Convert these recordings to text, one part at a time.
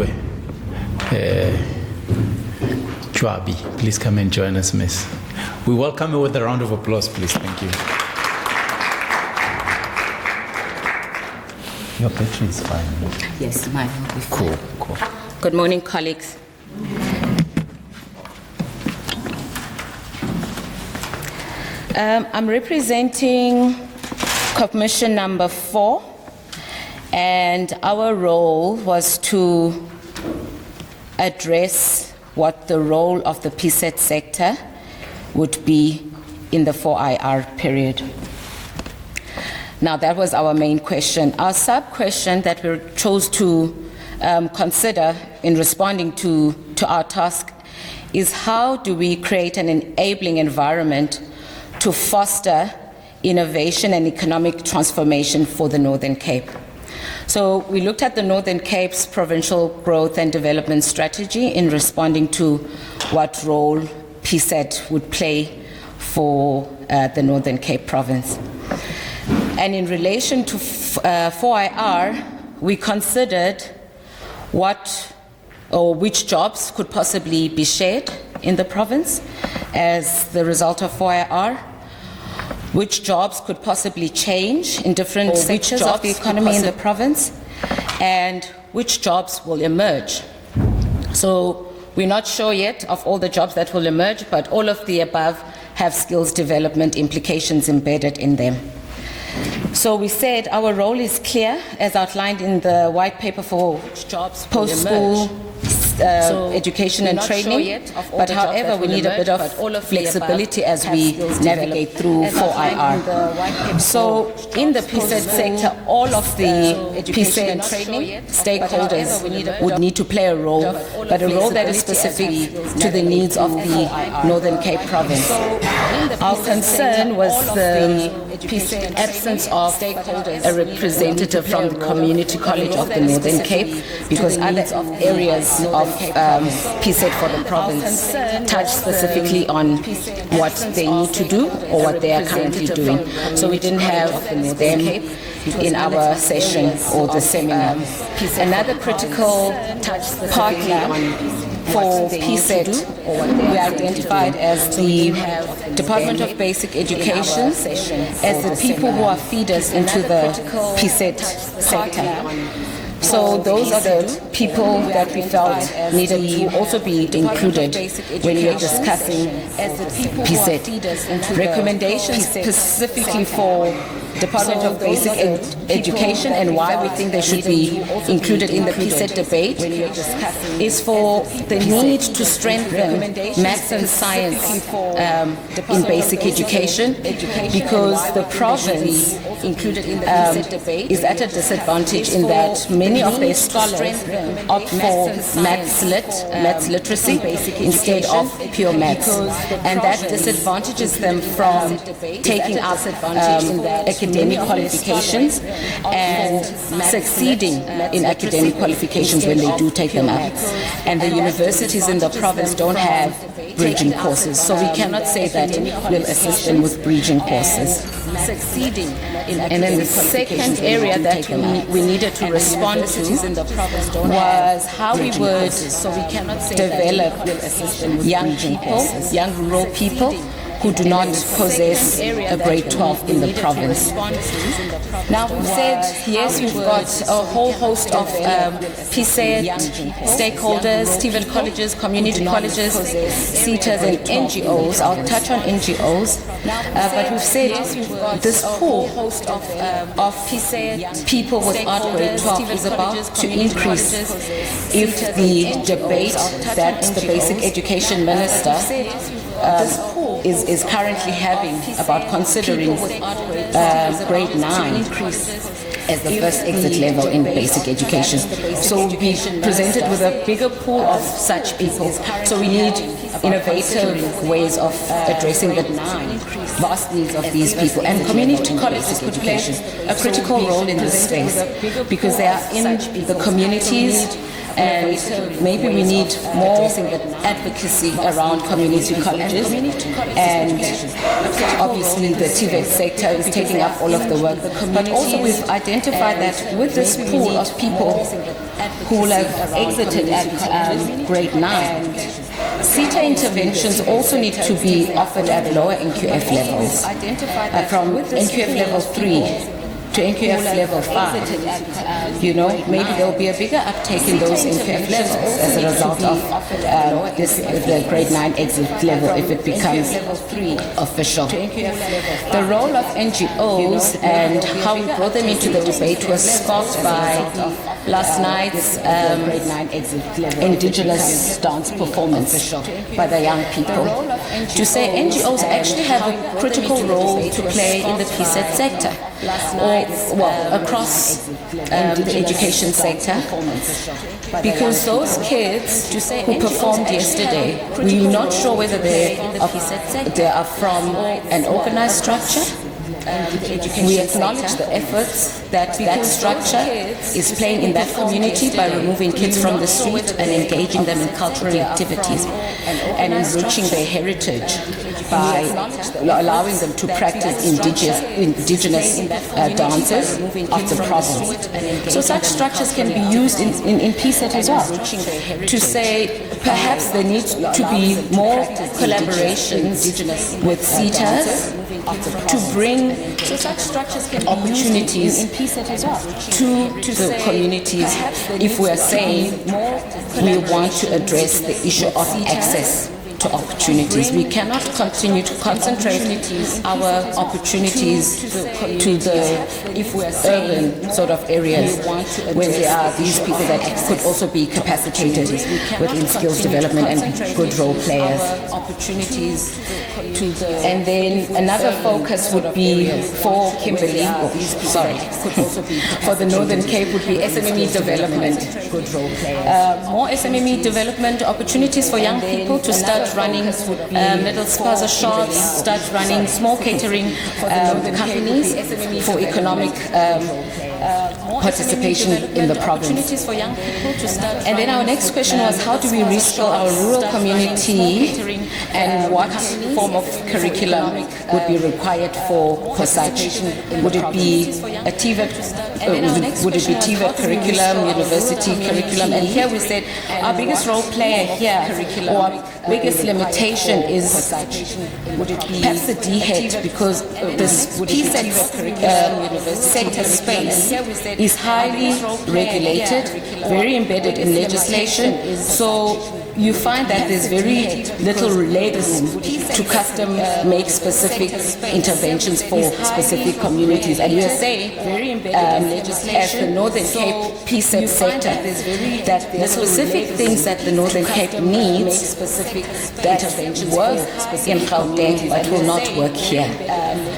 Maliwe Chwabi. Please come and join us, Miss. We welcome you with a round of applause, please. Thank you. Your battery is fine. Yes, mine will be fine. Cool. Good morning, colleagues. I'm representing Commission number 4, and our role was to address what the role of the TVET sector would be in the 4IR period. Now, that was our main question. Our sub-question that we chose to consider in responding to our task is how do we create an enabling environment to foster innovation and economic transformation for the Northern Cape. So we looked at the Northern Cape's provincial growth and development strategy in responding to what role TVET would play for the Northern Cape province. And in relation to 4IR, we considered which jobs could possibly be shared in the province as the result of 4IR, which jobs could possibly change in different sectors of the economy in the province, and which jobs will emerge. So we're not sure yet of all the jobs that will emerge, but all of the above have skills development implications embedded in them. So we said our role is clear, as outlined in the white paper for jobs post-school education and training, but however we need a bit of flexibility as we navigate through 4IR. So in the TVET sector, all of the TVET training stakeholders would need to play a role, but a role that is specific to the needs of the Northern Cape province. Our concern was the absence of a representative from the Community College of the Northern Cape, because other areas of TVET for the province touch specifically on what they need to do or what they are currently doing. So we didn't have them in our session or the seminar. Another critical partner for TVET we identified as the Department of Basic Education as the people who are feeders into the TVET sector. So those are the people that we felt needed to also be included when we are discussing TVET. Recommendations specifically for Department of Basic Education and why we think they should be included in the TVET debate is for the need to strengthen maths and science in basic education, because the province is at a disadvantage in that many of their scholars opt for maths literacy instead of pure maths, and that disadvantages them from taking up academic qualifications and succeeding in academic qualifications when they do take them up. And the universities in the province don't have bridging courses, so we cannot say that we'll assist them with bridging courses. And then the second area that we needed to respond to was how we would develop young people, young rural people who do not possess a grade 12 in the province. Now, we said, yes, we've got a whole host of TVET stakeholders, TVET colleges, community colleges, CETAs, and NGOs. I'll touch on NGOs. But we've said this pool of TVET people without grade 12 is about to increase if the debate that the Basic Education Minister is currently having about considering grade 9 as the first exit level in basic education. So we'll be presented with a bigger pool of such people. So we need innovative ways of addressing the vast needs of these people. And community colleges could play a critical role in this space because they are in the communities and maybe we need more advocacy around community colleges, and obviously the TVET sector is taking up all of the work, but also we've identified that with this pool of people who will have exited at grade 9, CETA interventions also need to be offered at lower NQF levels, from NQF level 3 to NQF level 5. You know, maybe there will be a bigger uptake in those NQF levels as a result of the grade 9 exit level if it becomes official. The role of NGOs and how we brought them into the debate was sparked by last night's indigenous dance performance by the young people. To say NGOs actually have a critical role to play in the PSET sector, or well, across the education sector, because those kids who performed yesterday, we're not sure whether they are from an organized structure. We acknowledge the efforts that that structure is playing in that community by removing kids from the street and engaging them in cultural activities and enriching their heritage by allowing them to practice indigenous dances of the province. So such structures can be used in PSET as well, to say perhaps there needs to be more collaborations with CETAs to bring opportunities to the communities if we are saying we want to address the issue of access to opportunities. We cannot continue to concentrate our opportunities to the urban sort of areas when there are these people that could also be capacitated within skills development and good role players. And then another focus would be for Kimberley, for the Northern Cape would be SMME development. More SMME development opportunities for young people to start running middle spaza shops, start running small catering companies for economic participation in the province. And then our next question was, how do we reskill our rural community and what form of curriculum would be required for such? Would it be a TVET, would it be TVET curriculum, university curriculum? And here we said our biggest role player here, or our biggest limitation is perhaps the DHET, because this PSET sector space is highly regulated, very embedded in legislation, so you find that there's very little legroom to custom make specific interventions for specific communities. And we are saying, as the Northern Cape PSET sector, that the specific things that the Northern Cape needs that work in Gauteng but will not work here.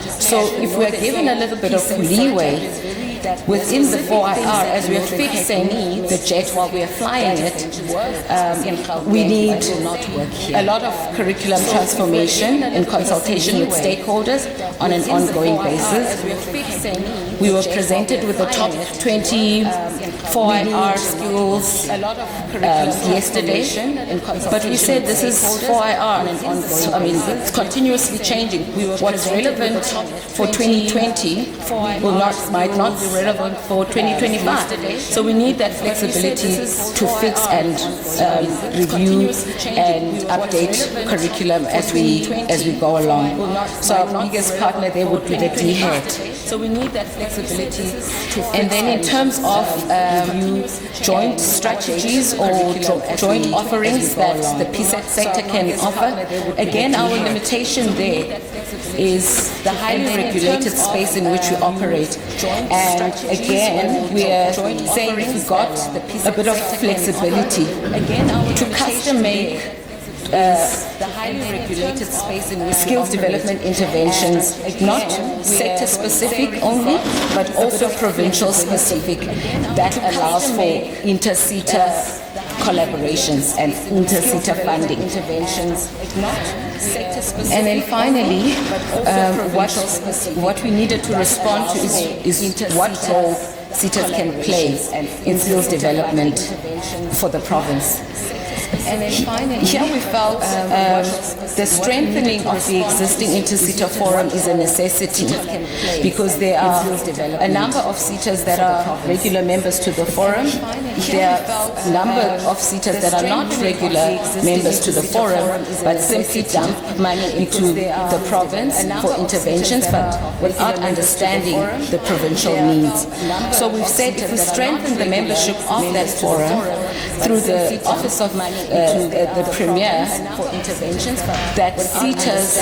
So if we're given a little bit of leeway within the 4IR, as we are fixing the jet while we are flying it, we need a lot of curriculum transformation in consultation with stakeholders on an ongoing basis. We were presented with the top 20 4IR skills yesterday, but we said this is 4IR. I mean, it's continuously changing. What's relevant for 2020 might not be relevant for 2025. So we need that flexibility to fix and review and update curriculum as we go along. So our biggest partner there would be the DHET. So we need that flexibility to fix. And then in terms of joint strategies or joint offerings that the PSET sector can offer, again, our limitation there is the highly regulated space in which we operate. And again, we are saying if we got a bit of flexibility to custom make the highly regulated space in which skills development interventions, not sector specific only, but also provincial specific, that allows for inter-SETA collaborations and inter-SETA funding interventions. And then finally, what we needed to respond to is what role seaters can play in skills development for the province. And then finally, here we felt the strengthening of the existing inter-seater forum is a necessity because there are a number of seaters that are regular members to the forum. There are a number of seaters that are not regular members to the forum but simply dump money into the province for interventions but without understanding the provincial needs. So we've said if we strengthen the membership of that forum through the Office of the Premier for interventions, that seaters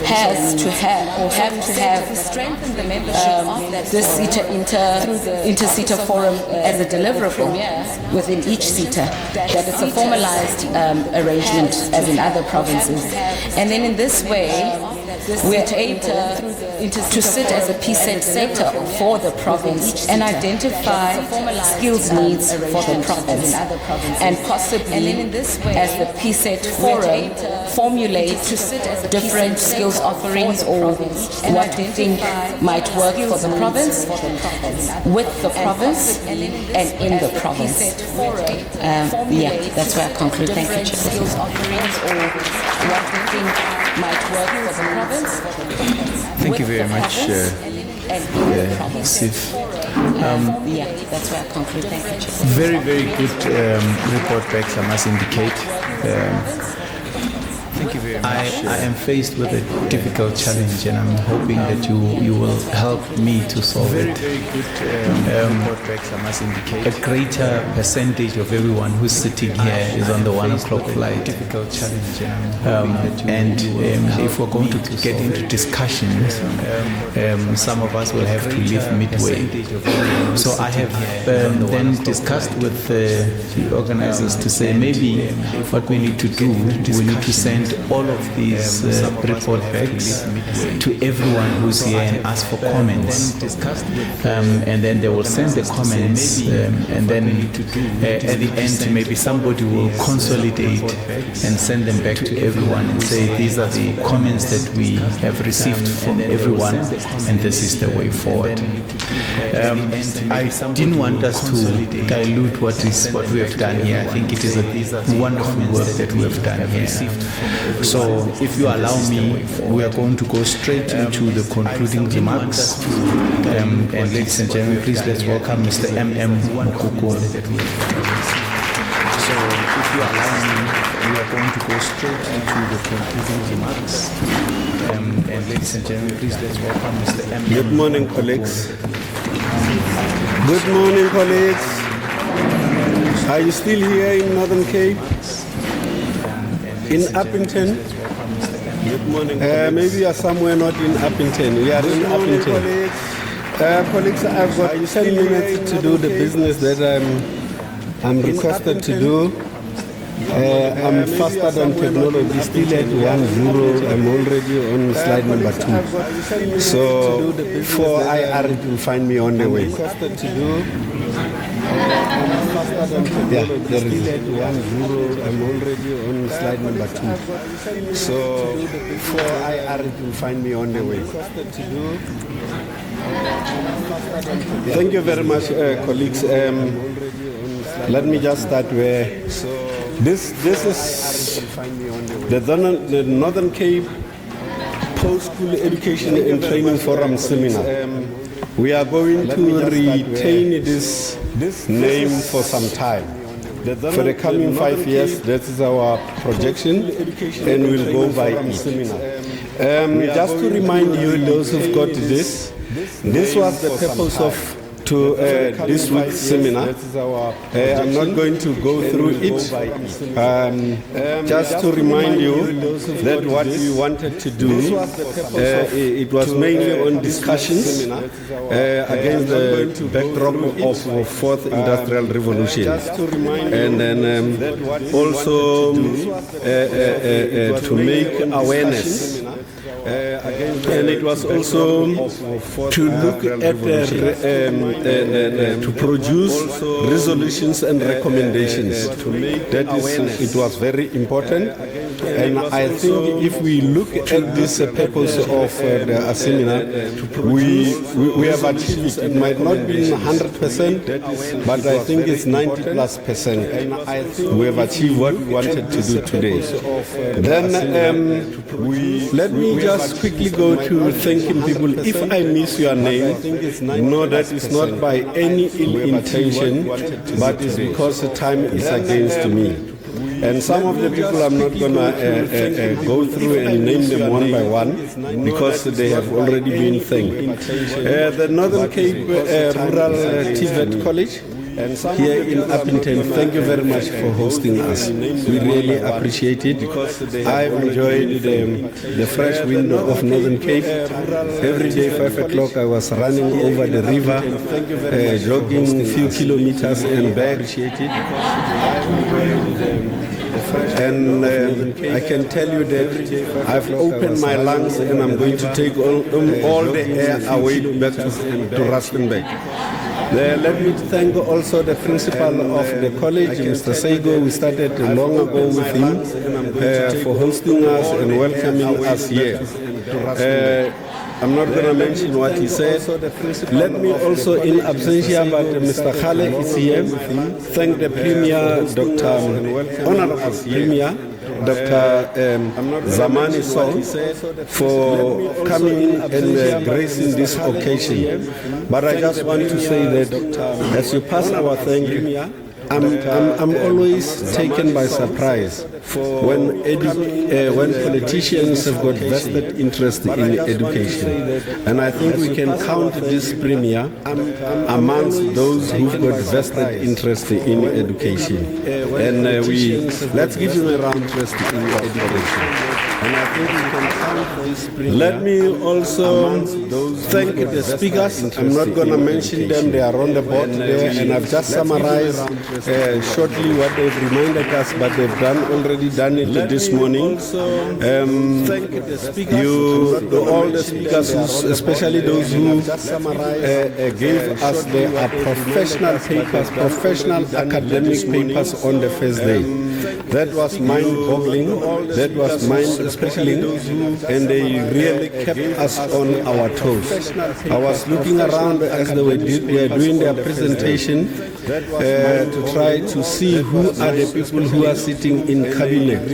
have to have this inter-seater forum as a deliverable within each seater, that it's a formalized arrangement as in other provinces. And then in this way, we're able to sit as a PSET sector for the province and identify skills needs for the province, and possibly as the PSET forum formulate different skills offerings or what we think might work for the province, with the province and in the province. Yeah, that's where I conclude. Thank you, Chair. Might work for the province. Thank you very much, Sif. Yeah, that's where I conclude. Thank you, Chair. Very, very good report backs, I must indicate. Thank you very much. I am faced with a difficult challenge, and I'm hoping that you will help me to solve it. Very good report I must indicate. A greater percentage of everyone who's sitting here is on the 1 o'clock flight. Difficult challenge, and if we're going to get into discussions, some of us will have to leave midway. So I have then discussed with the organizers to say maybe what we need to do, we need to send all of these report backs to everyone who's here and ask for comments, and then they will send the comments, and then at the end maybe somebody will consolidate and send them back to everyone and say these are the comments that we have received from everyone and this is the way forward. I didn't want us to dilute what we have done here. I think it is a wonderful work that we have done here. So if you allow me, we are going to go straight into the concluding remarks. And ladies and gentlemen, please let's welcome Mr. M.M. Mukoko. So if you allow me, we are going to go straight into the concluding remarks. And ladies and gentlemen, please let's welcome Mr. M.M. Good morning, colleagues. Good morning, colleagues. Are you still here in Northern Cape? In Upington? Good morning, maybe you are somewhere not in Upington. We are in Upington. Colleagues, I've got 10 minutes to do the business that I'm requested to do. I'm faster than technology, still at 1-0. I'm already on slide number 2. So for IR, it will find me on the way. Yeah, there is 1-0. I'm already on slide number 2. So for IR, it will find me on the way. Thank you very much, colleagues. Let me just start where this is the Northern Cape Post-School Education and Training Forum Seminar. We are going to retain this name for some time. For the coming 5 years, that is our projection, and we'll go by it. Just to remind you, those who've got this was the purpose of this week's seminar. I'm not going to go through it. Just to remind you that what we wanted to do, it was mainly on discussions against the backdrop of the Fourth Industrial Revolution. And then also to make awareness. And it was also to look at to produce resolutions and recommendations. That is, it was very important. And I think if we look at this purpose of the seminar, we have achieved it. It might not be 100%, but I think it's 90+%. We have achieved what we wanted to do today. Then let me just quickly go to thanking people. If I miss your name, know that it's not by any ill intention, but it's because the time is against me. And some of the people I'm not going to go through and name them one by one because they have already been thanked. The Northern Cape Rural TVET College here in Upington, thank you very much for hosting us. We really appreciate it. I've enjoyed the fresh wind of Northern Cape. Every day, 5 o'clock, I was running over the river, jogging a few kilometers and back. And I can tell you that I've opened my lungs and I'm going to take all the air away back to Rustenburg. Let me thank also the principal of the college, Mr. Sego. We started long ago with him for hosting us and welcoming us here. I'm not going to mention what he said. Let me also, in absentia, but Mr. Khale is here, thank the Premier, Honorable Premier, Dr. Zamani Sol, for coming and gracing this occasion. But I just want to say that as you pass our thank you, I'm always taken by surprise when politicians have got vested interest in education. And I think we can count this premier amongst those who've got vested interest in education. And let's give him a round of interest in education. And I think we can count this premier. Let me also thank the speakers. I'm not going to mention them. They are on the board there. And I've just summarized shortly what they've reminded us, but they've already done it this morning. All the speakers, especially those who gave us their professional papers, professional academic papers on the first day. That was mind-boggling. That was mind-especially, and they really kept us on our toes. I was looking around as they were doing their presentation to try to see who are the people who are sitting in cabinet.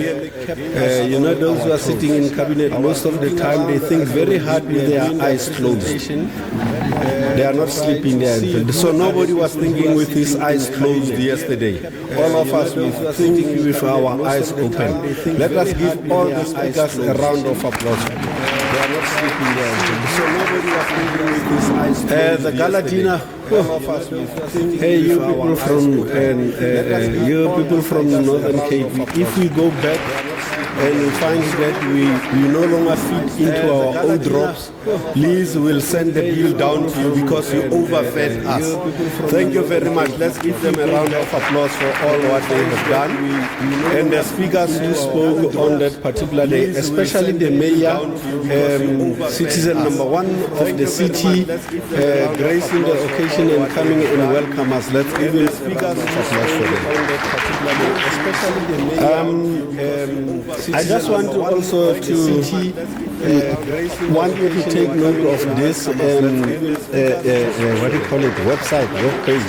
Those who are sitting in cabinet, most of the time they think very hard with their eyes closed. They are not sleeping there. So nobody was thinking with his eyes closed yesterday. All of us were thinking with our eyes open. Let us give all the speakers a round of applause. They are not sleeping there. So nobody was thinking with his eyes closed. The gala dinner. Hey, you people from Northern Cape, if we go back and we find that we no longer fit into our old ropes, please, we'll send the bill down to you because you overfed us. Thank you very much. Let's give them a round of applause for all what they have done. And the speakers who spoke on that particular day, especially the mayor, citizen number one of the city, gracing the occasion and coming and welcome us. Let's give them speakers of applause for them. I just want to also want you to take note of this, what do you call it, web page,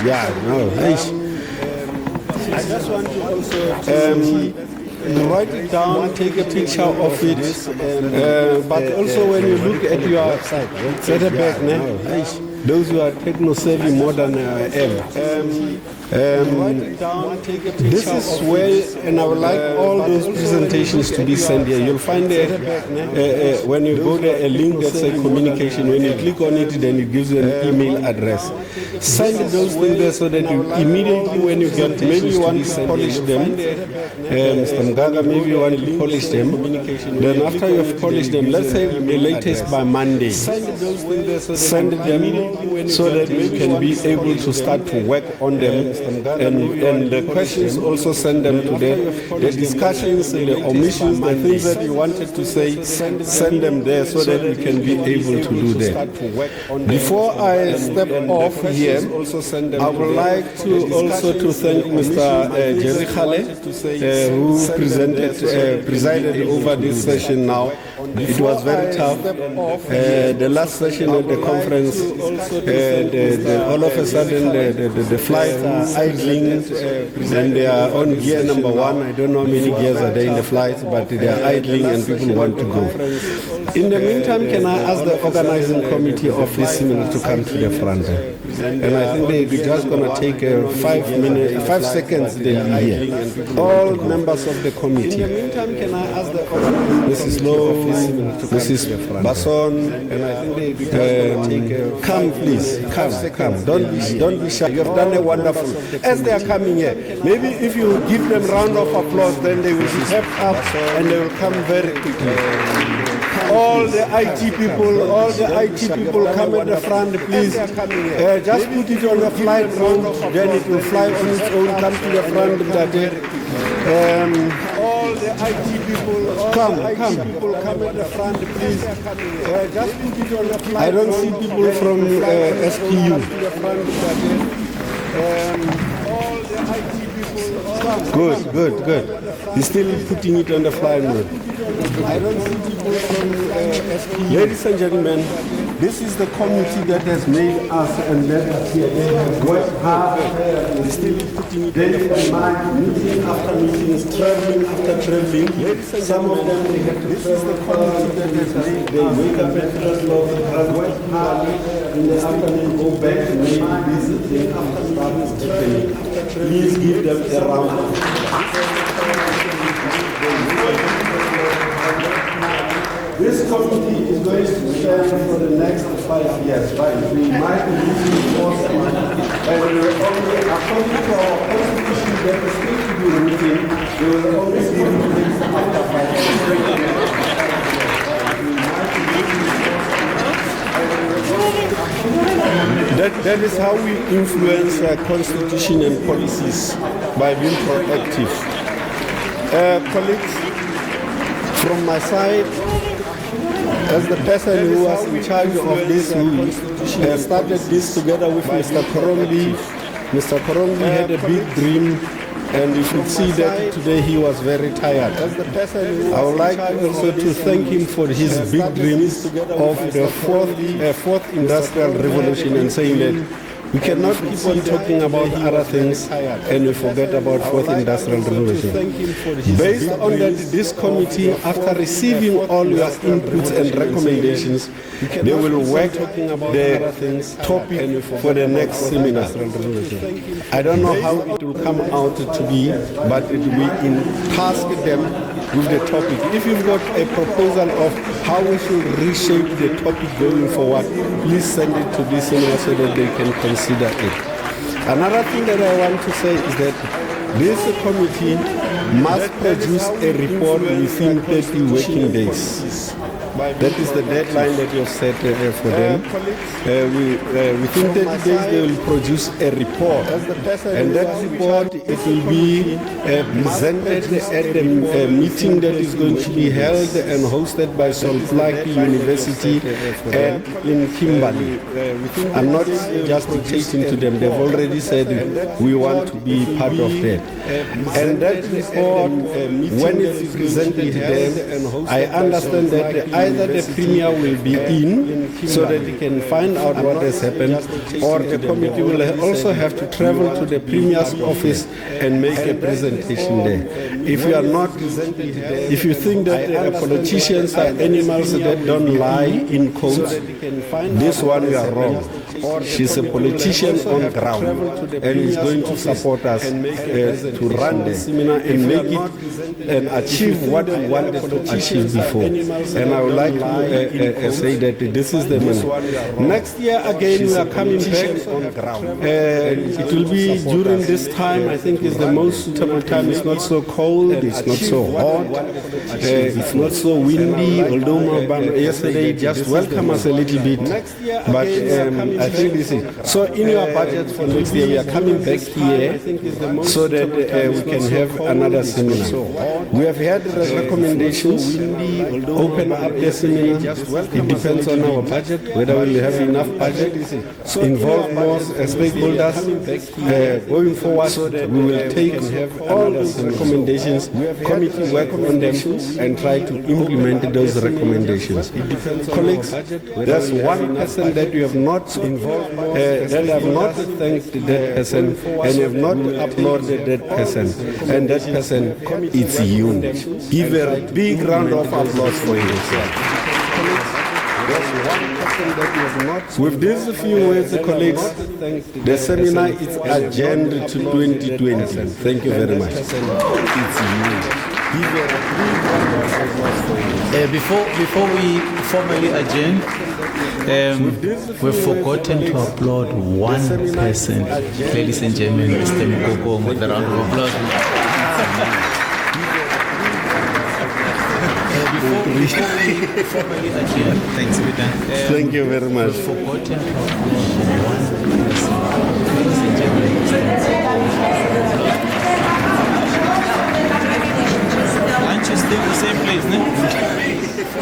I just want to also write it down, take a picture of it, but also when you look at your website, set it back, those who are techno-savvy more than I am. This is where, and I would like all those presentations to be sent here. You'll find there, when you go there, a link that says communication. When you click on it, then it gives you an email address. Send those things there so that you immediately, when you get, maybe you want to polish them, Mr. Mgaga, maybe you want to polish them. Then after you've polished them, let's say the latest by Monday, send them so that we can be able to start to work on them and the questions also send them to the discussions, the omissions, the things that you wanted to say, send them there so that we can be able to do that. Before I step off here, I would like to also to thank Mr. Jerry Khale, who presided over this session now. It was very tough. The last session of the conference, all of a sudden the flights are idling and they are on gear number 1. I don't know how many gears are there in the flights, but they are idling and people want to go. In the meantime, can I ask the organizing committee of this seminar to come to the front? And I think they're just going to take 5 seconds they'll be here. All members of the committee. In the meantime, can I ask the Mrs. Lowe, Mrs. Basson, and I think come please, come. Don't be shy. You have done a wonderful. As they are coming here, maybe if you give them round of applause, then they will be kept up and they will come very quickly. All the IT people come at the front, please. Just put it on the flight route, then it will fly on its own. Come to the front. All the IT people, come at the front, please. Just put it on the flight. I don't see people from SPU. All the IT people, good. He's still putting it on the fly mode. I don't see people from SPU. Ladies and gentlemen, this is the committee that has made us and led us here. They have worked hard, still putting it day and night, meeting after meeting, traveling after traveling. Some of them, they have to. This is the committee that has made. They wake up at 3 o'clock, work hard, in the afternoon go back and maybe visit them after starting training. Please give them a round of applause. This committee is going to stand for the next 5 years, right? We might be losing force and we will only, according to our constitution, that is going to be meeting, we will only be meeting after 5 years. That is how we influence constitution and policies, by being proactive. Colleagues, from my side, as the person who was in charge of this, who started this together with Mr. Korombi. Mr. Korombi had a big dream, and you should see that today he was very tired. I would like also to thank him for his big dreams of the fourth industrial revolution, and saying that we cannot keep on talking about other things and we forget about fourth industrial revolution. Based on that, this committee, after receiving all your inputs and recommendations, they will work the topic for the next seminar. I don't know how it will come out to be, but it will be in task them with the topic. If you've got a proposal of how we should reshape the topic going forward, please send it to this seminar so that they can consider it. Another thing that I want to say is that this committee must produce a report within 30 working days. That is the deadline that you have set for them. Within 30 days they will produce a report, and that report, it will be presented at a meeting that is going to be held and hosted by Solplaki University and in Kimberley. I'm not just dictating to them, they've already said we want to be part of that. And that report, when it is presented to them, I understand that either the Premier will be in so that he can find out what has happened, or the committee will also have to travel to the Premier's office and make a presentation there. If you are not, if you think that politicians are animals that don't lie in quotes, this one you are wrong. She's a politician on ground and is going to support us to run the seminar and make it and achieve what we wanted to achieve before. And I would like to say that this is the man. Next year again we are coming back. It will be during this time. I think is the most suitable time. It's not so cold, it's not so hot, it's not so windy. Although yesterday just welcomed us a little bit, but I think this is. So in your budget for next year, we are coming back here so that we can have another seminar. We have had recommendations, open up the seminar. It depends on our budget, whether we have enough budget, involve more stakeholders. Going forward, we will take all those recommendations, committee work on them, and try to implement those recommendations. Colleagues, there's one person that you have not involved, that have not thanked that person and have not applauded that person, and that person, it's you. Give a big round of applause for him. With these few words, colleagues, the seminar is adjourned to 2020. Thank you very much. It's you. Before we formally adjourn, we've forgotten to applaud one person. Ladies and gentlemen, Mr. Mukoko, with a round of applause. Before we formally adjourn, thanks, Peter. Thank you very much. We've forgotten to applaud one person. Ladies and gentlemen, aren't you still the same place, no?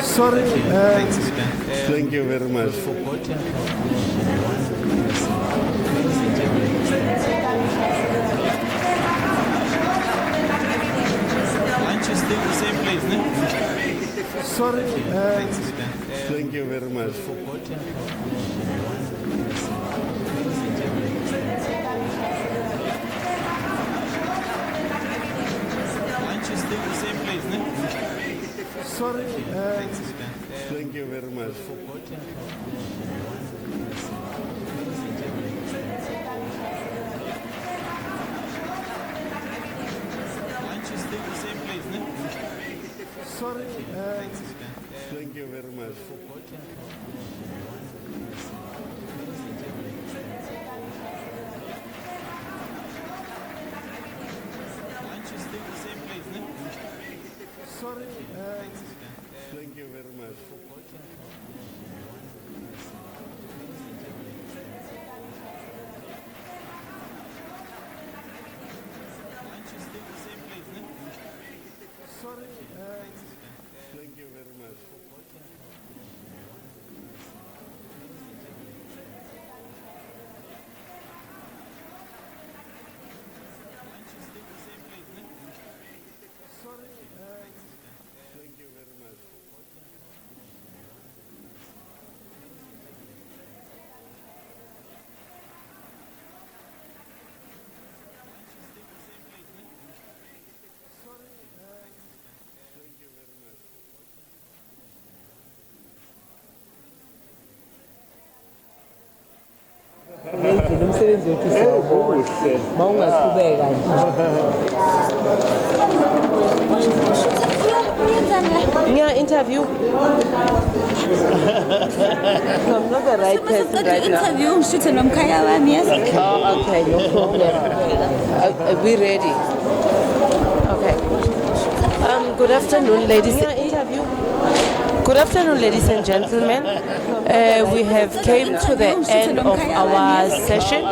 Sorry. Thanks, Peter. Thank you very much. Forgotten to applaud one person. Ladies and gentlemen, aren't you still the same place, no? Sorry. Thanks, Peter. Thank you very much. Forgotten to applaud one person. Ladies and gentlemen, aren't you still the same place, no? Sorry. Thanks, Peter. Thank you very much. Forgotten to applaud one person. Ladies and gentlemen, aren't you still the same place, no? Sorry. Thanks, Peter. Thank you very much. Forgotten to applaud one person. Ladies and gentlemen, aren't you still the same place, no? Sorry. Thanks, Peter. Thank you very much. Forgotten to applaud one person. Ladies and gentlemen, aren't you still the same place, no? Sorry. Thanks, Peter. Thank you very much. Forgotten to applaud one person. Ladies and gentlemen, aren't you still the same place, no? Sorry. Thanks, Peter. Thank you very much. Forgotten to applaud one Ngiyayidlula umsebenzi wethu siyawubona mawungaqhubeka ngiya-interview. No, I'm not the right person right now. Interview, shooting nomkhaya wami, yes. Oh, okay, no problem. Are we ready? Okay. Good afternoon, ladies. Good afternoon, ladies and gentlemen. We have came to the end of our session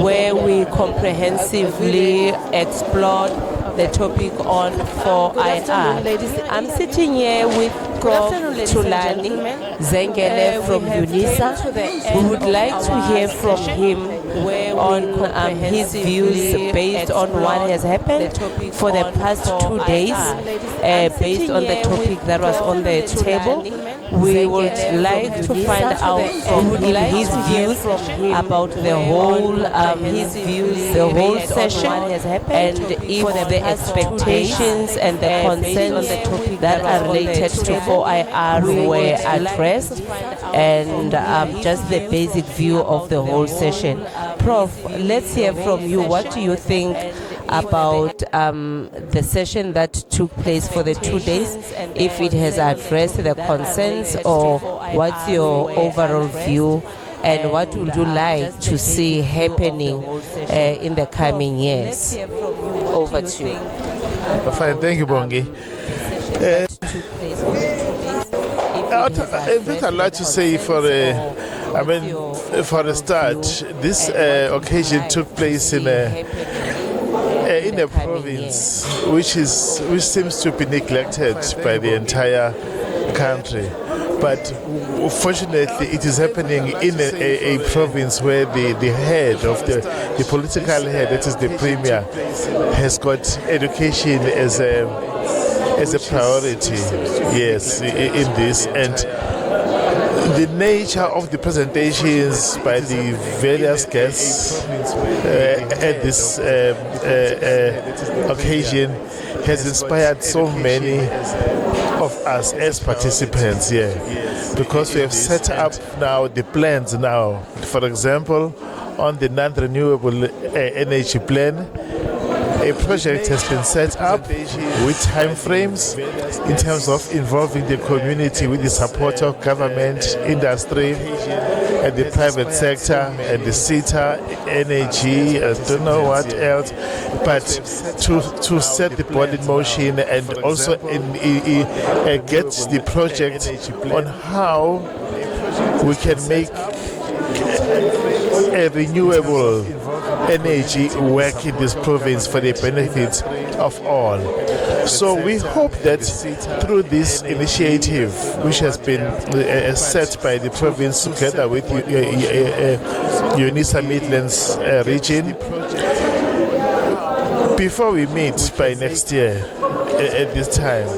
where we comprehensively explored the topic on 4IR. I'm sitting here with Prof. Tulani Zengele from UNISA. We would like to hear from him on his views based on what has happened for the past 2 days, based on the topic that was on the table. We would like to find out from him his views about the whole session, and if the expectations and the concerns that are related to 4IR were addressed, and just the basic view of the whole session. Prof, let's hear from you. What do you think about the session that took place for the 2 days, if it has addressed the concerns, or what's your overall view, and what would you like to see happening in the coming years? Over to you. Fine, thank you, Bongi. I think I'd like to say for I mean, for a start, this occasion took place in a province which seems to be neglected by the entire country. But fortunately, it is happening in a province where the head of the political head, that is the premier, has got education as a priority. Yes, in this. And the nature of the presentations by the various guests at this occasion has inspired so many of us as participants here, because we have set up now the plans now. For example, on the non-renewable energy plan, a project has been set up with time frames in terms of involving the community with the support of government, industry, and the private sector, and the CETA, energy, I don't know what else, but to set the ball in motion and also get the project on how we can make a renewable energy work in this province for the benefit of all. So we hope that through this initiative, which has been set by the province together with UNISA Midlands region, before we meet by next year at this time,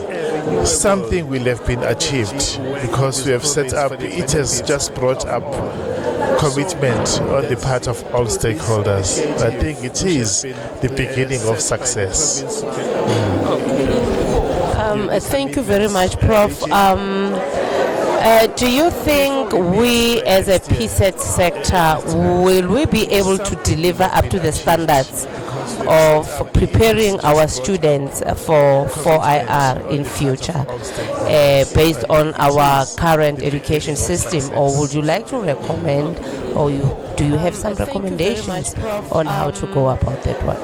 something will have been achieved, because we have set up, it has just brought up commitment on the part of all stakeholders. I think it is the beginning of success. Thank you very much, Prof. Do you think we as a PSET sector, will we be able to deliver up to the standards of preparing our students for 4IR in future based on our current education system, or would you like to recommend, or do you have some recommendations on how to go about that one?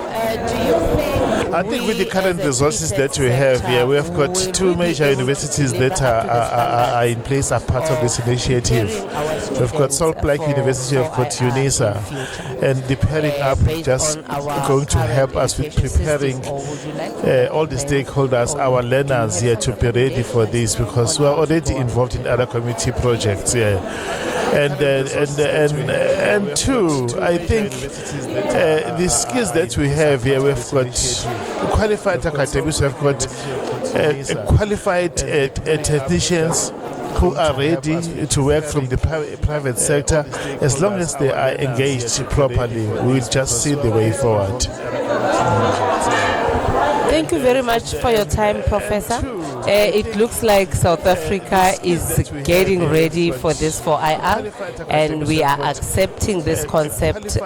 I think with the current resources that we have here, we have got two major universities that are in place as part of this initiative. We've got Salt Lake University, we've got UNISA, and the pairing up just going to help us with preparing all the stakeholders, our learners here, to be ready for this, because we are already involved in other community projects here. And two, I think the skills that we have here, we've got qualified academics, we've got qualified technicians who are ready to work from the private sector. As long as they are engaged properly, we will just see the way forward. Thank you very much for your time, Professor. It looks like South Africa is getting ready for this 4IR, and we are accepting this concept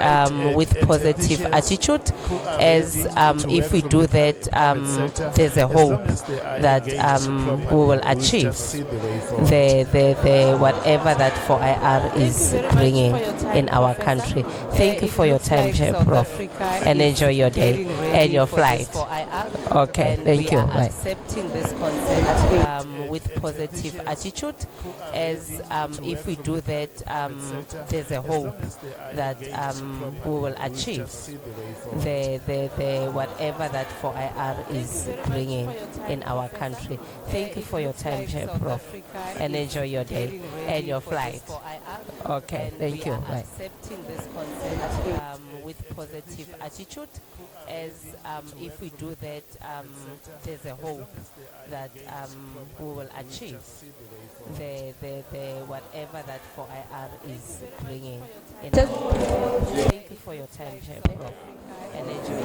with positive attitude, as if we do that, there's a hope that we will achieve the whatever that 4IR is bringing in our country. Thank you for your time, Prof, and enjoy your day and your flight. Okay, thank you. Bye. Accepting this concept with positive attitude, as if we do that, there's a hope that we will achieve the whatever that 4IR is bringing in our country. Thank you for your time, Prof, and enjoy your day and your flight. Okay, thank you. Bye. Accepting this concept with positive attitude, as if we do that, there's a hope that we will achieve the whatever that 4IR is bringing in. Thank you for your time, Prof, and enjoy.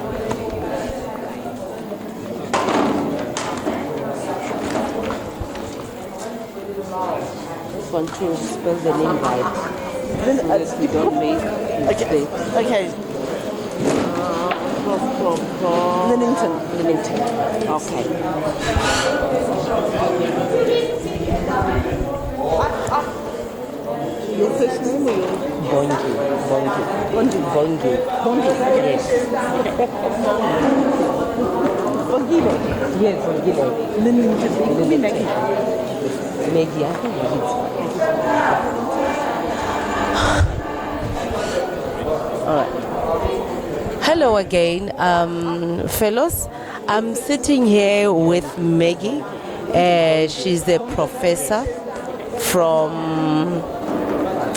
Just want to spell the name right. Then we don't make mistakes. Okay. Lillington. Okay. Your first name or your? Bongi. Yes. Bongile. Yes, Bongile. Lillington. Media. Hello again, fellows. I'm sitting here with Maggie. She's a professor from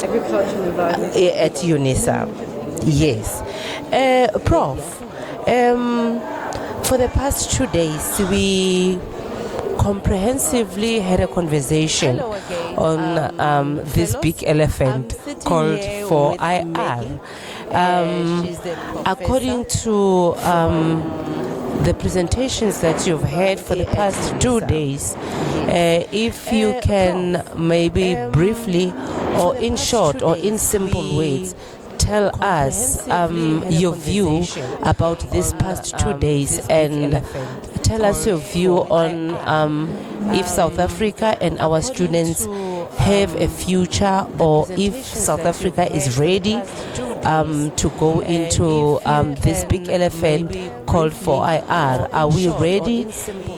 Agricultural Environment at UNISA. Yes. Prof, for the past 2 days, we comprehensively had a conversation on this big elephant called 4IR. According to the presentations that you've had for the past 2 days, if you can maybe briefly or in short or in simple words tell us your view about these past 2 days and tell us your view on if South Africa and our students have a future, or if South Africa is ready to go into this big elephant called 4IR. Are we ready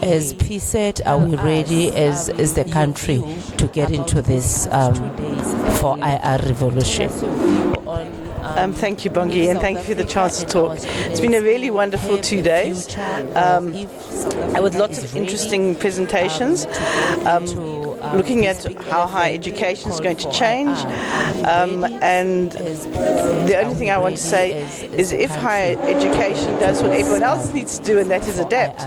as PSET? Are we ready as the country to get into this 4IR revolution? Thank you, Bongi, and thank you for the chance to talk. It's been a really wonderful 2 days with lots of interesting presentations, looking at how higher education is going to change. And the only thing I want to say is if higher education does what everyone else needs to do, and that is adapt,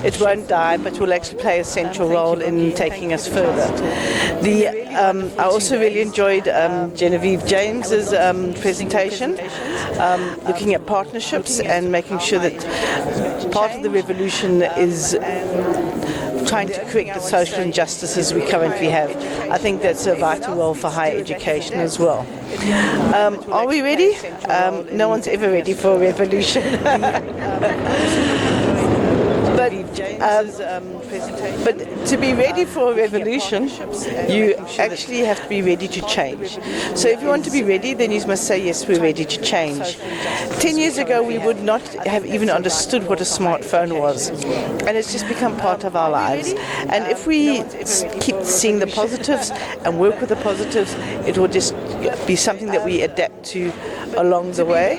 it won't die, but will actually play a central role in taking us further. I also really enjoyed Genevieve James's presentation, looking at partnerships and making sure that part of the revolution is trying to correct the social injustices we currently have. I think that's a vital role for higher education as well. Are we ready? No one's ever ready for a revolution. But to be ready for a revolution, you actually have to be ready to change. So if you want to be ready, then you must say, yes, we're ready to change. 10 years ago, we would not have even understood what a smartphone was. And it's just become part of our lives. And if we keep seeing the positives and work with the positives, it will just be something that we adapt to along the way.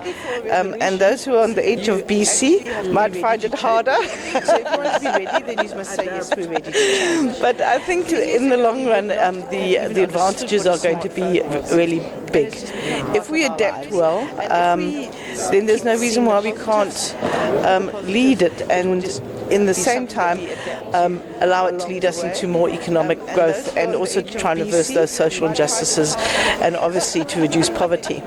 And those who are on the edge of BC might find it harder. So if you want to be ready, then you must say, yes, we're ready to change. But I think in the long run, the advantages are going to be really big. If we adapt well, then there's no reason why we can't lead it, and in the same time allow it to lead us into more economic growth, and also to try and reverse those social injustices, and obviously to reduce poverty.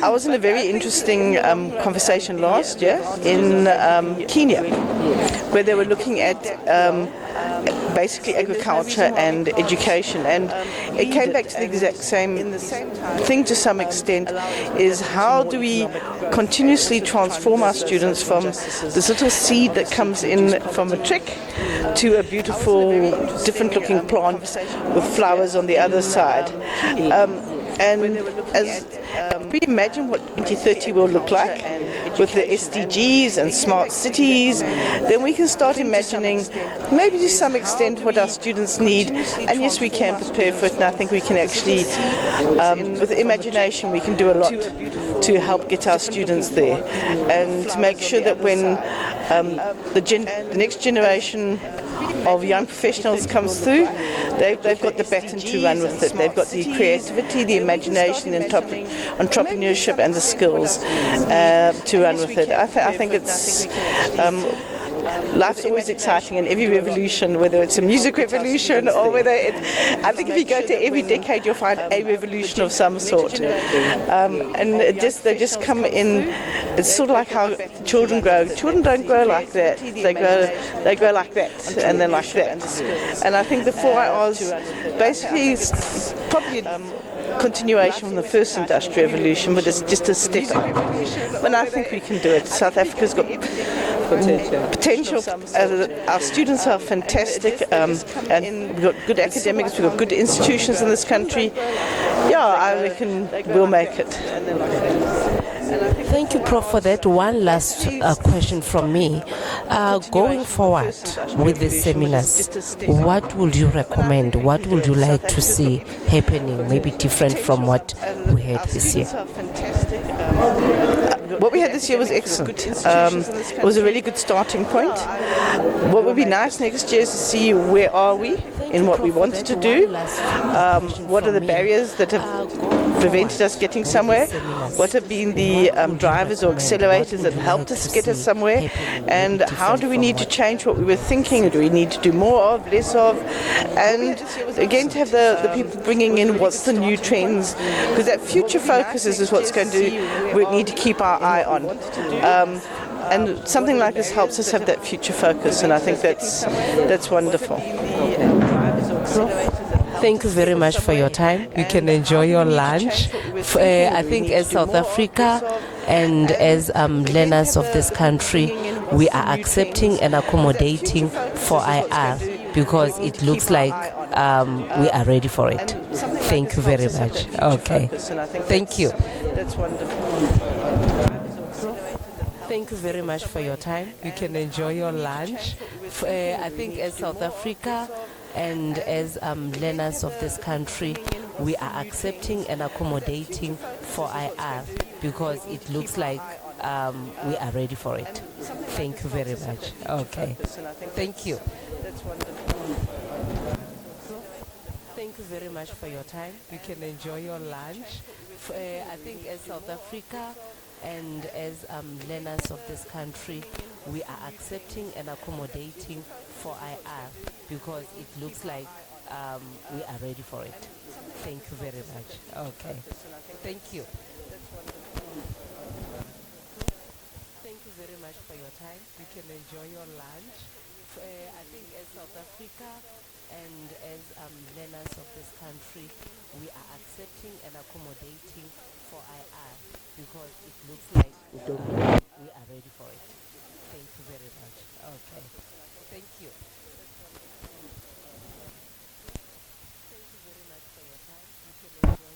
I was in a very interesting conversation last year in Kenya, where they were looking at basically agriculture and education, and it came back to the exact same thing to some extent, is how do we continuously transform our students from this little seed that comes in from a trick to a beautiful different looking plant with flowers on the other side. And as we imagine what 2030 will look like with the SDGs and smart cities, then we can start imagining maybe to some extent what our students need. And yes, we can prepare for it, and I think we can actually, with imagination, we can do a lot to help get our students there, and to make sure that when the next generation of young professionals comes through, they've got the baton to run with it. They've got the creativity, the imagination, and entrepreneurship, and the skills to run with it. I think it's life's always exciting, and every revolution, whether it's a music revolution or whether I think if you go to every decade, you'll find a revolution of some sort. And they just come in. It's sort of like how children grow. Children don't grow like that. They grow like that, and then like that. And I think the 4IRs basically is probably a continuation from the first industrial revolution, but it's just a step up. And I think we can do it. South Africa's got potential. Our students are fantastic, and we've got good academics, we've got good institutions in this country. Yeah, I reckon we'll make it. Thank you, Prof, for that. One last question from me. Going forward with the seminars, what would you recommend? What would you like to see happening, maybe different from what we had this year? What we had this year was excellent. It was a really good starting point. What would be nice next year is to see where are we in what we wanted to do, what are the barriers that have prevented us getting somewhere, what have been the drivers or accelerators that helped us get us somewhere, and how do we need to change what we were thinking, do we need to do more of, less of, and again to have the people bringing in what's the new trends, because that future focus is what's going to, we need to keep our eye on. And something like this helps us have that future focus, and I think that's wonderful. Thank you very much for your time. You can enjoy your lunch. I think as South Africa and as learners of this country, we are accepting and accommodating for IR because it looks like we are ready for it. Thank you very much. Okay. Thank you. That's wonderful. Thank you very much for your time. You can enjoy your lunch. I think as South Africa and as learners of this country, we are accepting and accommodating for IR because it looks like we are ready for it. Thank you very much. Okay. Thank you. That's wonderful. Thank you very much for your time. You can enjoy your lunch. I think as South Africa and as learners of this country, we are accepting and accommodating for IR because it looks like we are ready for it. Thank you very much. Okay. Thank you. Thank you very much for your time. You can enjoy your lunch. I think as South Africa and as learners of this country, we are accepting and accommodating for IR because it looks like we are ready for it. Thank you very much. Okay. Thank you. Thank you very much for your time. You can enjoy.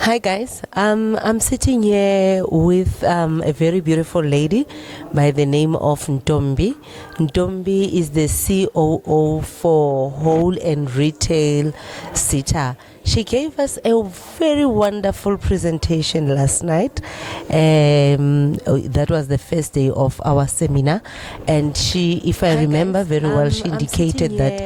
Hi guys, I'm sitting here with a very beautiful lady by the name of Ntombi. Ntombi is the COO for Whole and Retail SITA. She gave us a very wonderful presentation last night. That was the first day of our seminar, and she, if I remember very well, she indicated that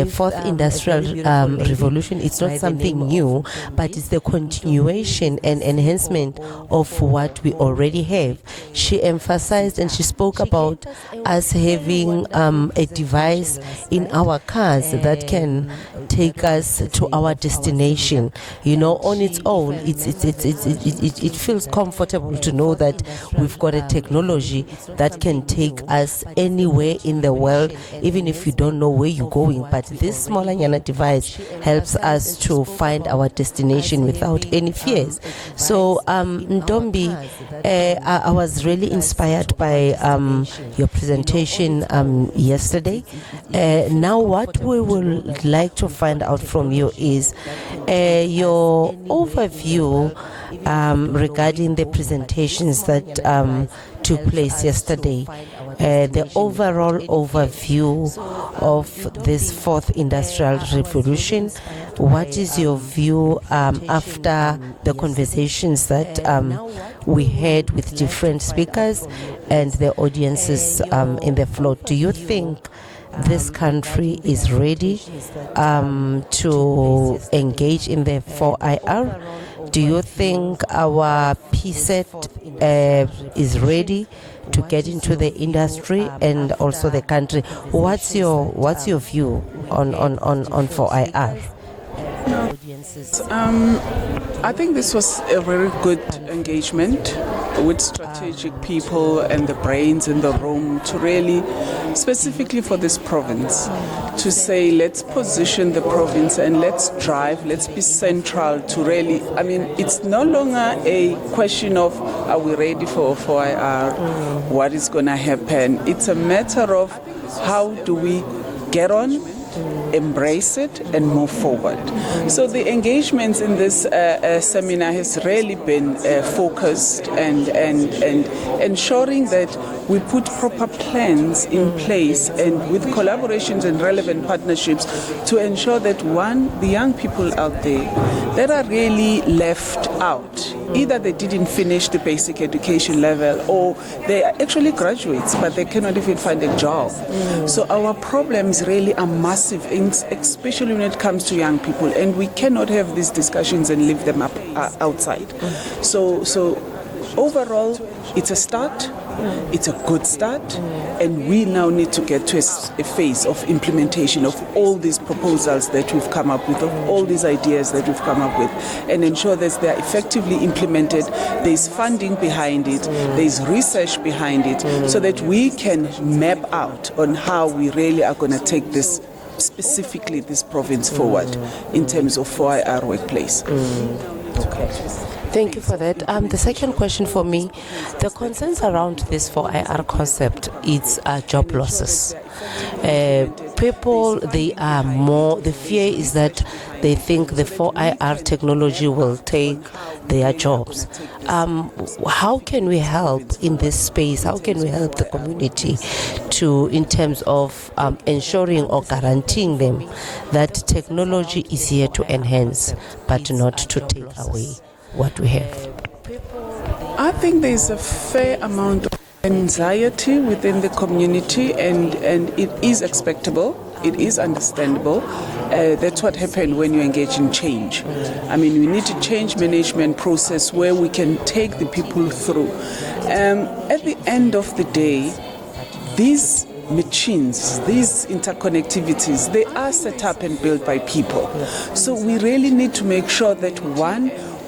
fourth industrial revolution, it's not something new, but it's the continuation and enhancement of what we already have. She emphasized and she spoke about us having a device in our cars that can take us to our destination. You know, on its own, it feels comfortable to know that we've got a technology that can take us anywhere in the world, even if you don't know where you're going. But this small Anyana device helps us to find our destination without any fears. So, Ntombi, I was really inspired by your presentation yesterday. Now, what we would like to find out from you is your overview regarding the presentations that took place yesterday. The overall overview of this fourth industrial revolution. What is your view after the conversations that we had with different speakers and the audiences in the floor? Do you think this country is ready to engage in the 4IR? Do you think our PSET is ready to get into the industry and also the country? What's your view on 4IR? I think this was a very good engagement with strategic people and the brains in the room to really, specifically for this province, to say let's position the province and let's drive, let's be central to really, I mean, it's no longer a question of are we ready for 4IR, what is going to happen. It's a matter of how do we get on, embrace it and move forward. So the engagements in this seminar has really been focused and ensuring that we put proper plans in place and with collaborations and relevant partnerships to ensure that the young people out there that are really left out, either they didn't finish the basic education level or they are actually graduates but they cannot even find a job. So our problems really are massive, especially when it comes to young people, and we cannot have these discussions and leave them outside. So overall, it's a start. It's a good start, and we now need to get to a phase of implementation of all these proposals that we've come up with, of all these ideas that we've come up with, and ensure that they are effectively implemented. There's funding behind it, there's research behind it, so that we can map out on how we really are going to take this, specifically this province forward in terms of 4IR workplace. Okay. Thank you for that. The second question for me, the concerns around this 4IR concept is job losses. People, the fear is that they think the 4IR technology will take their jobs. How can we help in this space? How can we help the community in terms of ensuring or guaranteeing them that technology is here to enhance but not to take away what we have? I think there's a fair amount of anxiety within the community, and it is expectable. It is understandable. That's what happened when you engage in change. I mean, we need to change management process where we can take the people through. At the end of the day, these machines, these interconnectivities, they are set up and built by people. So we really need to make sure that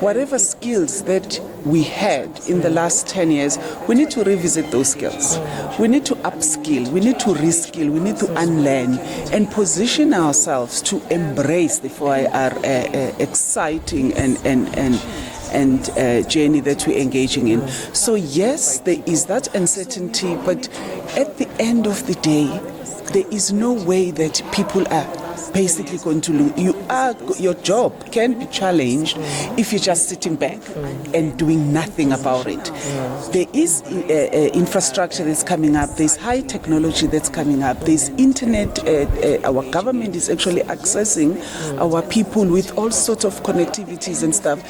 whatever skills that we had in the last 10 years, we need to revisit those skills. We need to upskill, we need to reskill, we need to unlearn and position ourselves to embrace the 4IR exciting and journey that we're engaging in. So yes, there is that uncertainty, but at the end of the day, there is no way that people are basically going to lose. Your job can be challenged if you're just sitting back and doing nothing about it. There is infrastructure that's coming up, there's high technology that's coming up, there's internet, our government is actually accessing our people with all sorts of connectivities and stuff.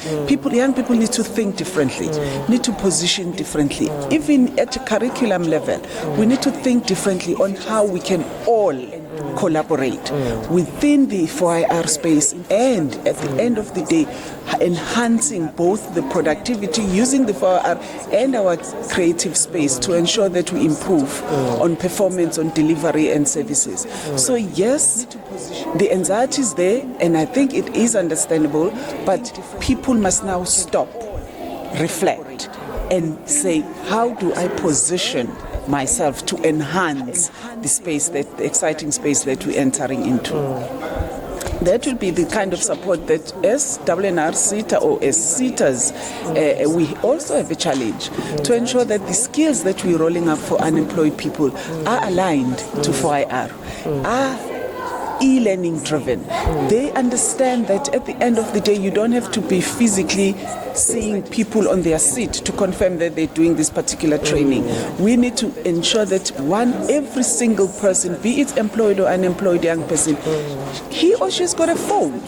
Young people need to think differently, need to position differently. Even at a curriculum level, we need to think differently on how we can all collaborate within the 4IR space, and at the end of the day, enhancing both the productivity using the 4IR and our creative space to ensure that we improve on performance, on delivery and services. So yes, the anxiety is there, and I think it is understandable, but people must now stop, reflect, and say, how do I position myself to enhance the exciting space that we're entering into? That will be the kind of support that as WNR SETA or as SETAs, we also have a challenge to ensure that the skills that we're rolling up for unemployed people are aligned to 4IR, are e-learning driven. They understand that at the end of the day, you don't have to be physically seeing people on their seat to confirm that they're doing this particular training. We need to ensure that every single person, be it employed or unemployed young person, he or she's got a phone.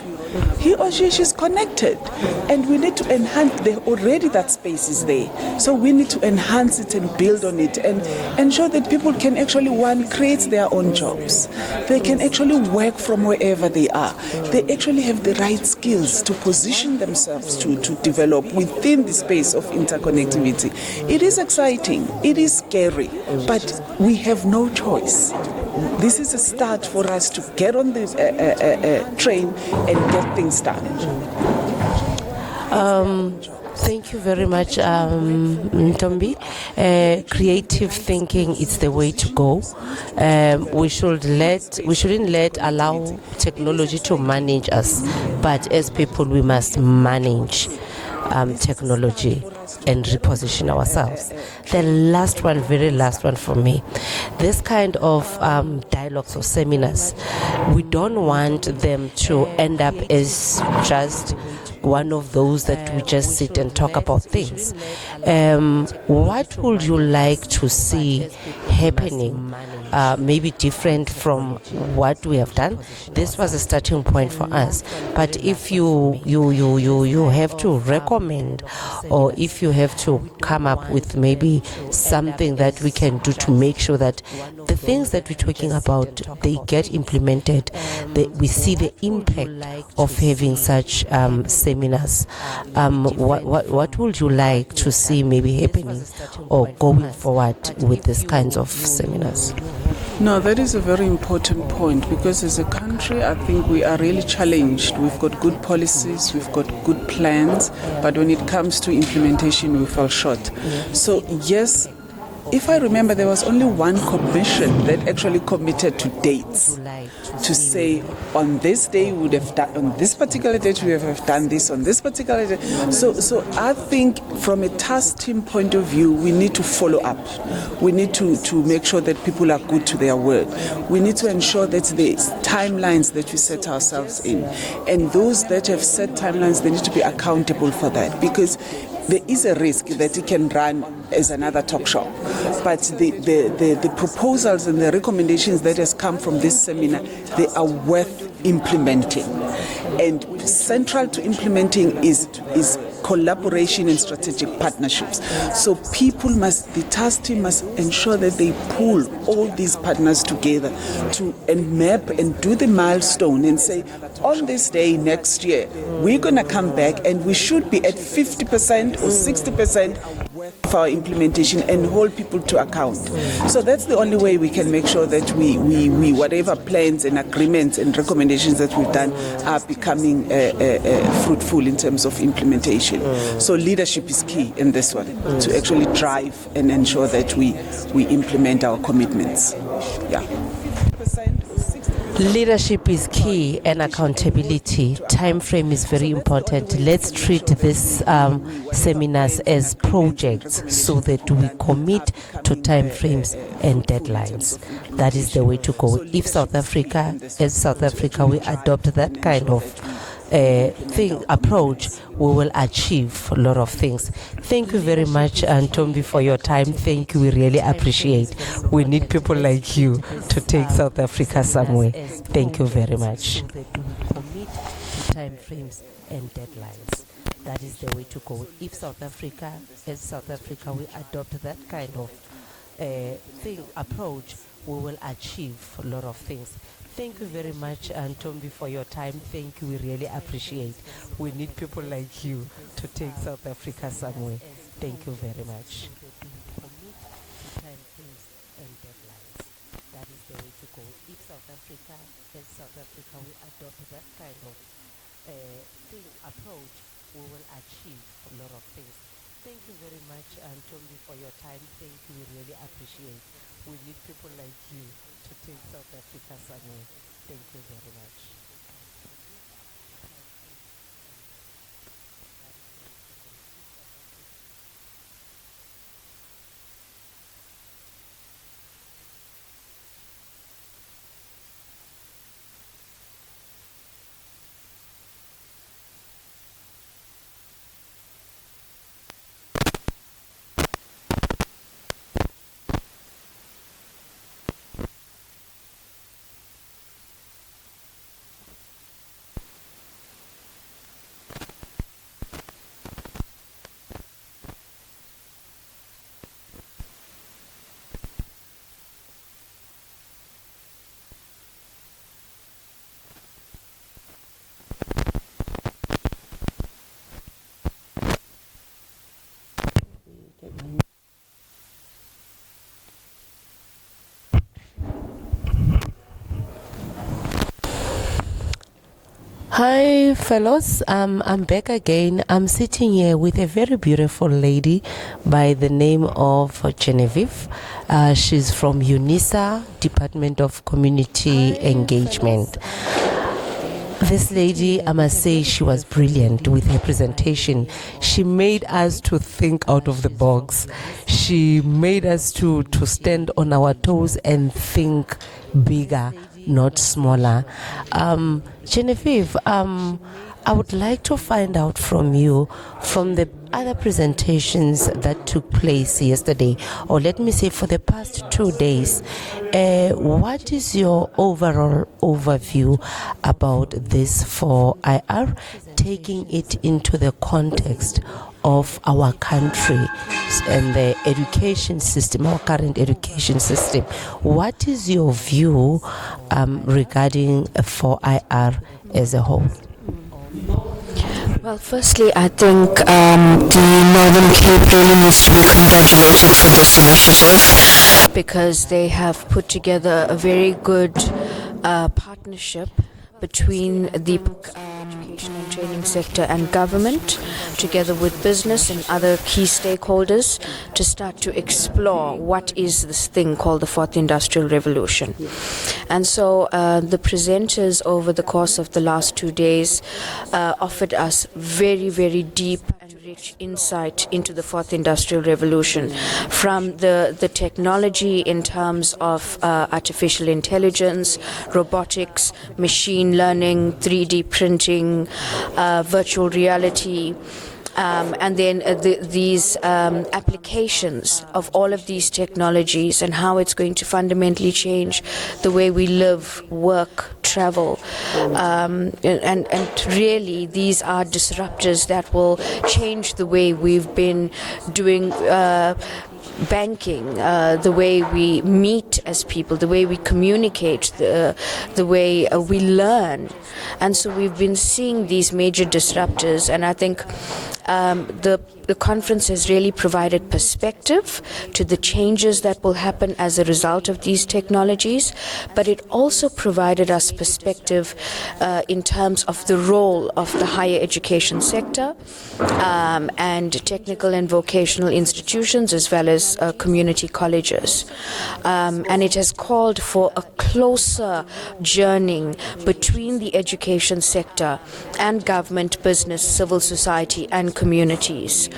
He or she's connected, and we need to enhance. Already that space is there, so we need to enhance it and build on it and ensure that people can actually create their own jobs. They can actually work from wherever they are. They actually have the right skills to position themselves to develop within the space of interconnectivity. It is exciting, it is scary, but we have no choice. This is a start for us to get on the train and get things done. Thank you very much, Ntombi. Creative thinking is the way to go. We shouldn't allow technology to manage us, but as people we must manage technology and reposition ourselves. The last one, very last one for me, this kind of dialogues or seminars, we don't want them to end up as just one of those that we just sit and talk about things. What would you like to see happening? Maybe different from what we have done. This was a starting point for us. But if you have to recommend, or if you have to come up with maybe something that we can do to make sure that the things that we're talking about, they get implemented, we see the impact of having such seminars. What would you like to see maybe happening or going forward with these kinds of seminars? No, that is a very important point, because as a country, I think we are really challenged. We've got good policies, we've got good plans, but when it comes to implementation, we fall short. So yes, if I remember, there was only one commission that actually committed to dates, to say on this day we would have done, on this particular date we have done this, on this particular day. So I think from a task team point of view, we need to follow up. We need to make sure that people are good to their word. We need to ensure that the timelines that we set ourselves in, and those that have set timelines, they need to be accountable for that, because there is a risk that it can run as another talk shop. But the proposals and the recommendations that has come from this seminar, they are worth implementing. And central to implementing is collaboration and strategic partnerships. So the task team must ensure that they pull all these partners together and map and do the milestone and say, on this day next year, we're going to come back and we should be at 50% or 60% for our implementation, and hold people to account. So that's the only way we can make sure that we whatever plans and agreements and recommendations that we've done are becoming fruitful in terms of implementation. So leadership is key in this one, to actually drive and ensure that we implement our commitments. Yeah. Leadership is key, and accountability. Time frame is very important. Let's treat these seminars as projects so that we commit to time frames and deadlines. That is the way to go. If South Africa, we adopt that kind of approach, we will achieve a lot of things. Thank you very much, Ntombi, for your time. Thank you. We really appreciate. We need people like you to take South Africa somewhere. Thank you very much. Time frames and deadlines. That is the way to go. If South Africa, we adopt that kind of approach, we will achieve a lot of things. Thank you very much, Ntombi, for your time. Thank you. We really appreciate. We need people like you to take South Africa somewhere. Thank you very much. That is the way to go. If South Africa, we adopt that kind of approach, we will achieve a lot of things. Thank you very much, Ntombi, for your time. Thank you. We really appreciate. We need people like you to take South Africa somewhere. Thank you very much. Hi fellows, I'm back again. I'm sitting here with a very beautiful lady by the name of Genevieve. She's from UNISA, Department of Community Engagement. This lady, I must say, she was brilliant with her presentation. She made us to think out of the box. She made us to stand on our toes and think bigger, not smaller. Genevieve, I would like to find out from you, from the other presentations that took place yesterday, or let me say for the past 2 days, what is your overall overview about this 4IR, taking it into the context of our country and the education system, our current education system? What is your view regarding 4IR as a whole? Well, firstly, I think the Northern Cape really needs to be congratulated for this initiative because they have put together a very good partnership between the education and training sector and government, together with business and other key stakeholders, to start to explore what is this thing called the Fourth Industrial Revolution. And so the presenters over the course of the last 2 days offered us very, very deep and rich insight into the Fourth Industrial Revolution, from the technology in terms of artificial intelligence, robotics, machine learning, 3D printing, virtual reality, and then these applications of all of these technologies and how it's going to fundamentally change the way we live, work, travel. And really, these are disruptors that will change the way we've been doing banking, the way we meet as people, the way we communicate, the way we learn. And so we've been seeing these major disruptors, and I think the conference has really provided perspective to the changes that will happen as a result of these technologies, but it also provided us perspective in terms of the role of the higher education sector and technical and vocational institutions, as well as community colleges. And it has called for a closer journeying between the education sector and government, business, civil society, and communities.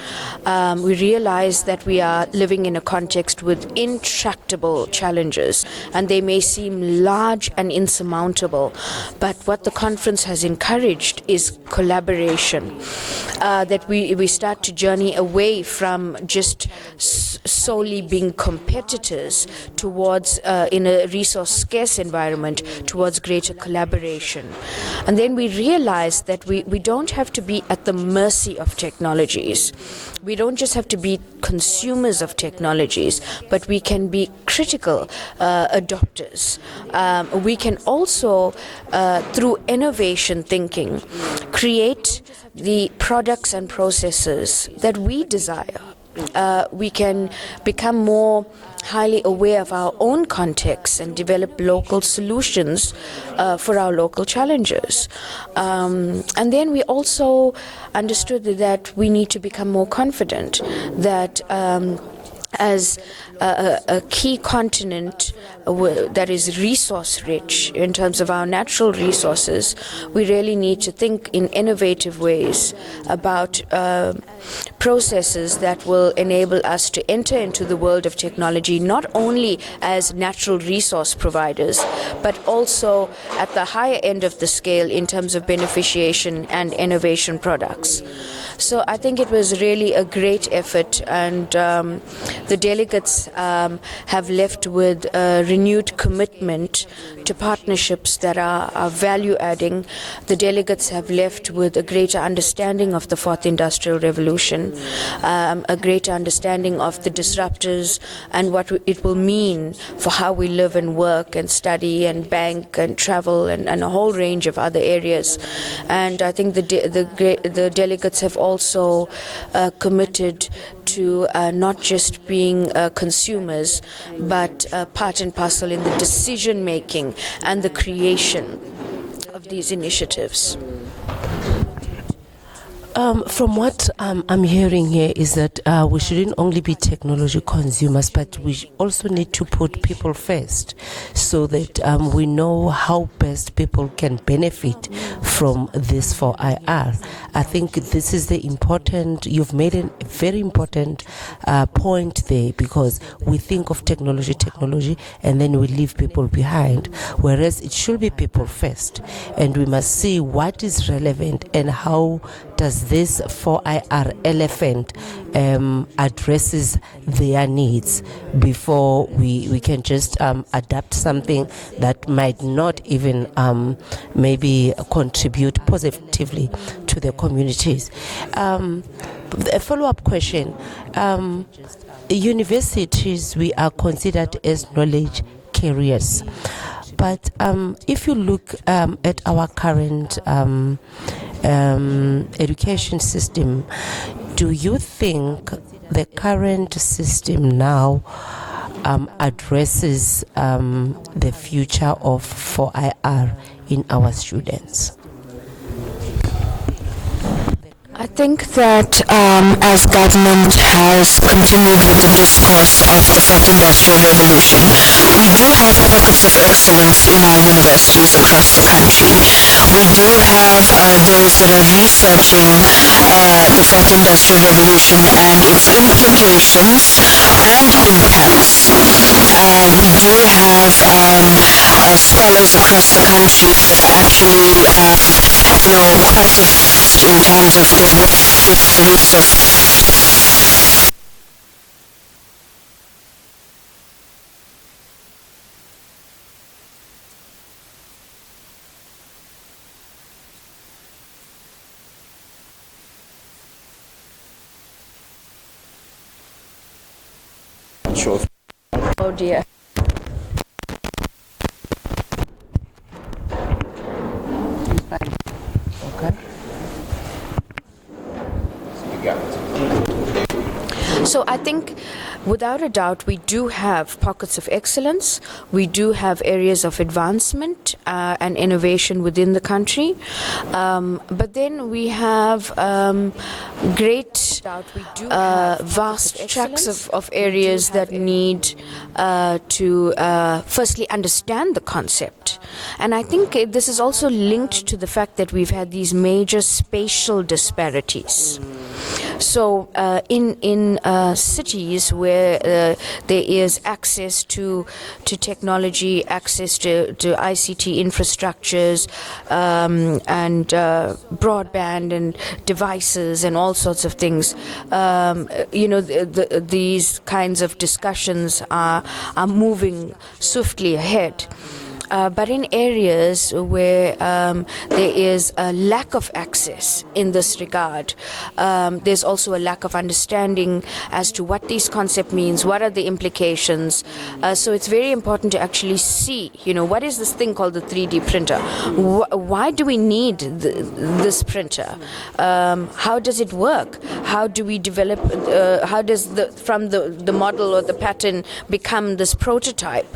We realize that we are living in a context with intractable challenges, and they may seem large and insurmountable, but what the conference has encouraged is collaboration, that we start to journey away from just solely being competitors towards, in a resource scarce environment, towards greater collaboration. And then we realize that we don't have to be at the mercy of technologies. We don't just have to be consumers of technologies, but we can be critical adopters. We can also, through innovation thinking, create the products and processes that we desire. We can become more highly aware of our own context and develop local solutions for our local challenges. And then we also understood that we need to become more confident that as a key continent that is resource rich in terms of our natural resources, we really need to think in innovative ways about processes that will enable us to enter into the world of technology, not only as natural resource providers, but also at the higher end of the scale in terms of beneficiation and innovation products. So I think it was really a great effort, and the delegates have left with a renewed commitment to partnerships that are value-adding. The delegates have left with a greater understanding of the Fourth Industrial Revolution, a greater understanding of the disruptors and what it will mean for how we live and work and study and bank and travel and a whole range of other areas. And I think the delegates have also committed to not just being consumers, but part and parcel in the decision making and the creation of these initiatives. From what I'm hearing here is that we shouldn't only be technology consumers, but we also need to put people first, so that we know how best people can benefit from this 4IR. I think this is you've made a very important point there, because we think of technology, and then we leave people behind, whereas it should be people first, and we must see what is relevant and how does this 4IR elephant addresses their needs before we can just adapt something that might not even maybe contribute positively to the communities. A follow-up question. Universities, we are considered as knowledge carriers. But if you look at our current education system, do you think the current system now addresses the future of 4IR in our students? I think that as government has continued with the discourse of the Fourth Industrial Revolution, we do have pockets of excellence in our universities across the country. We do have those that are researching the Fourth Industrial Revolution and its implications and impacts. We do have scholars across the country that actually quite advanced in terms of the research. Oh dear. Okay. So I think, without a doubt, we do have pockets of excellence. We do have areas of advancement and innovation within the country. But then we have great, vast tracts of areas that need to firstly understand the concept. And I think this is also linked to the fact that we've had these major spatial disparities. So in cities where there is access to technology, access to ICT infrastructures, and broadband and devices and all sorts of things, these kinds of discussions are moving swiftly ahead. But in areas where there is a lack of access in this regard, there's also a lack of understanding as to what these concepts means, what are the implications. So it's very important to actually see, what is this thing called the 3D printer? Why do we need this printer? How does it work? How do we develop, how does from the model or the pattern become this prototype?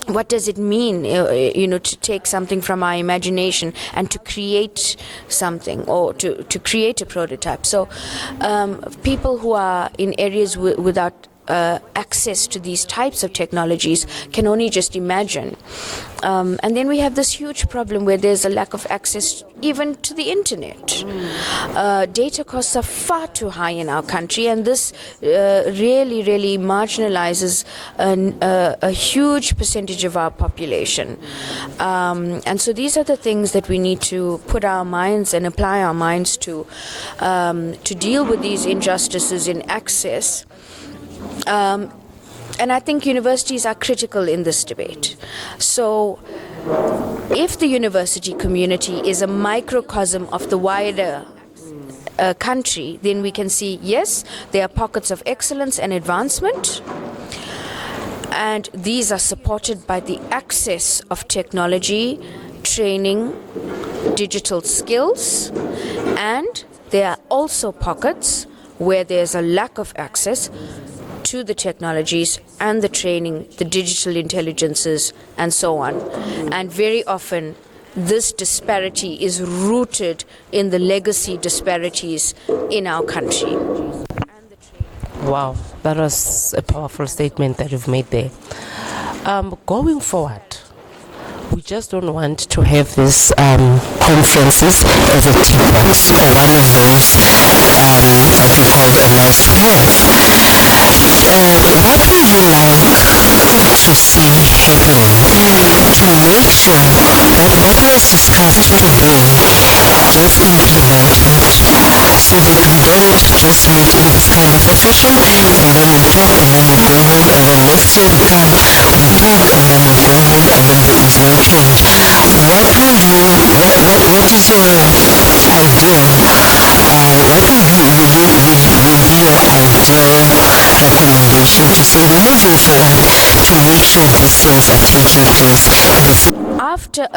What does it mean, to take something from our imagination and to create something, or to create a prototype? So people who are in areas without access to these types of technologies can only just imagine. And then we have this huge problem where there's a lack of access even to the internet. Data costs are far too high in our country, and this really marginalizes a huge percentage of our population. And so these are the things that we need to put our minds and apply our minds to deal with these injustices in access. And I think universities are critical in this debate. So if the university community is a microcosm of the wider country, then we can see, yes, there are pockets of excellence and advancement, and these are supported by the access of technology, training, digital skills, and there are also pockets where there's a lack of access to the technologies and the training, the digital intelligences, and so on. And very often, this disparity is rooted in the legacy disparities in our country. Wow, that was a powerful statement that you've made there. Going forward, We just don't want to have these conferences as a TVET or one of those that we call a nice to have. What would you like to see happening to make sure that what was discussed today gets implemented so that we don't just meet in this kind of a fashion and then we talk and then we go home and then next year we come, we talk and then we go home and then there is no change. What is your idea? What would be your ideal recommendation to say moving forward to make sure these things are taking place? After